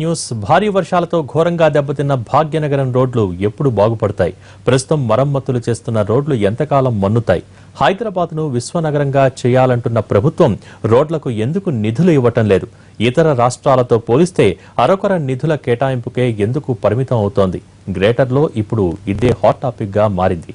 News భారీ వర్షాలతో ఘోరంగా దెబ్బతిన్న భాగ్యనగరం రోడ్లు ఎప్పుడు బాగుపడతాయి? ప్రస్తుతం మరమ్మతులు చేస్తున్న రోడ్లు ఎంతకాలం మన్నుతాయి? హైదరాబాద్ను విశ్వనగరంగా చేయాలంటున్న ప్రభుత్వం రోడ్లకు ఎందుకు నిధులు ఇవ్వటం లేదు? ఇతర రాష్ట్రాలతో పోలిస్తే అరకొర నిధుల కేటాయింపుకే ఎందుకు పరిమితం అవుతోంది? గ్రేటర్లో ఇప్పుడు ఇదే హాట్ టాపిక్ గా మారింది.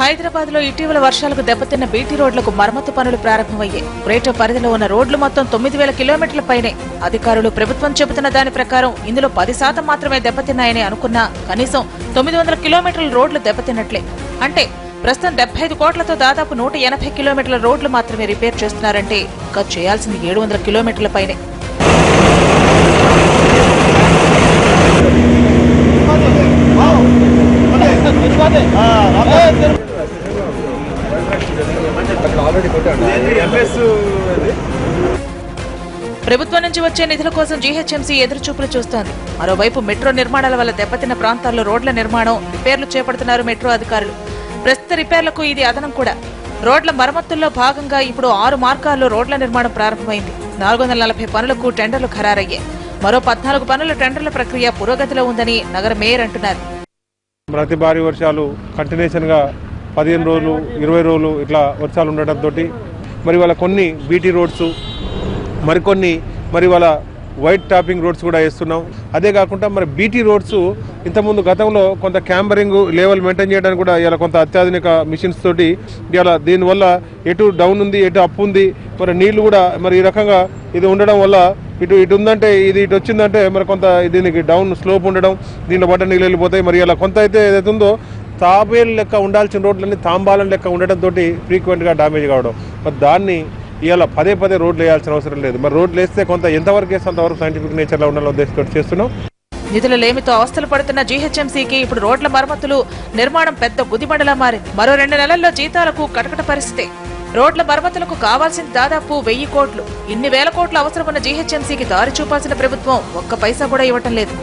హైదరాబాద్ లో ఇటీవల వర్షాలకు దెబ్బతిన్న బీటీ రోడ్లకు మరమ్మతు పనులు ప్రారంభమయ్యాయి. గ్రేటర్ పరిధిలో ఉన్న రోడ్లు మొత్తం 9,000 కిలోమీటర్ల పైనే. అధికారులు ప్రభుత్వం చెబుతున్న దాని ప్రకారం ఇందులో 10% మాత్రమే దెబ్బతిన్నాయని అనుకున్నా కనీసం 900 కిలోమీటర్ల రోడ్లు దెబ్బతిన్నట్లే. అంటే ప్రస్తుతం 75 కోట్లతో దాదాపు 180 కిలోమీటర్ల రోడ్లు మాత్రమే రిపేర్ చేస్తున్నారంటే ఇంకా చేయాల్సింది 700 కిలోమీటర్ల పైనే. ప్రభుత్వం నుంచి వచ్చే నిధుల కోసం జీహెచ్ఎంసీ ఎదురుచూపులు చూస్తోంది. మరోవైపు మెట్రో నిర్మాణాల వల్ల దెబ్బతిన్న ప్రాంతాల్లో రోడ్ల నిర్మాణం, రిపేర్లు చేపడుతున్నారు మెట్రో అధికారులు. ప్రస్తుత రిపేర్లకు ఇది అదనం కూడా. రోడ్ల మరమ్మతుల్లో భాగంగా ఇప్పుడు 6 మార్గాల్లో రోడ్ల నిర్మాణం ప్రారంభమైంది. 440 పనులకు టెండర్లు ఖరారయ్యాయి. మరో 14 పనుల టెండర్ల ప్రక్రియ పురోగతిలో ఉందని నగర మేయర్ అంటున్నారు. ప్రతి భారీ వర్షాలు కంటిన్యూషన్ గా 15 రోజులు 20 రోజులు ఇట్లా వర్షాలు ఉండటంతో మరి వాళ్ళ కొన్ని బీటీ రోడ్స్ మరికొన్ని వాళ్ళ వైట్ టాపింగ్ రోడ్స్ కూడా వేస్తున్నాం. అదే కాకుండా మరి బీటీ రోడ్స్ ఇంతకుముందు గతంలో కొంత క్యాంబరింగ్ లెవెల్ మెయింటైన్ చేయడానికి కూడా ఇలా కొంత అత్యాధునిక మిషన్స్ తోటి ఇలా దీనివల్ల ఎటు డౌన్ ఉంది ఎటు అప్ ఉంది మరి నీళ్లు కూడా మరి ఈ రకంగా ఇది ఉండడం వల్ల ఇటు ఉందంటే ఇటు వచ్చిందంటే మరి కొంత దీనికి డౌన్ స్లోప్ ఉండడం, దీనిలో పడ్డ నీళ్ళు వెళ్ళిపోతాయి. మరి ఇలా కొంత అయితే ఏదైతే ఉందో తాబేలు లెక్క ఉండాల్సిన రోడ్లన్నీ తాంబాలం లెక్క ఉండటంతో ఫ్రీక్వెంట్గా డ్యామేజ్ కావడం. మరి దాన్ని ఇవాళ పదే రోడ్లు వేయాల్సిన అవసరం లేదు. మరి రోడ్లు వేస్తే కొంత ఎంతవరకు వేస్తే అంతవరకు సైంటిఫిక్ నేచర్లో ఉండాలని ఉద్దేశంతో చేస్తున్నాం. నిధుల లేమితో అవస్థలు పడుతున్న జీహెచ్ఎంసీకి ఇప్పుడు రోడ్ల మరమ్మతులు నిర్మాణం పెద్ద గుదిబండలా మారింది. మరో 2 నెలల్లో జీతాలకు కటకట పరిస్థితి. రోడ్ల మరమ్మతులకు కావాల్సింది దాదాపు 1000 కోట్లు. ఇన్ని వేల కోట్లు అవసరమున్న జీహెచ్ఎంసీకి దారి చూపాల్సిన ప్రభుత్వం ఒక్క పైసా కూడా ఇవ్వటం లేదు.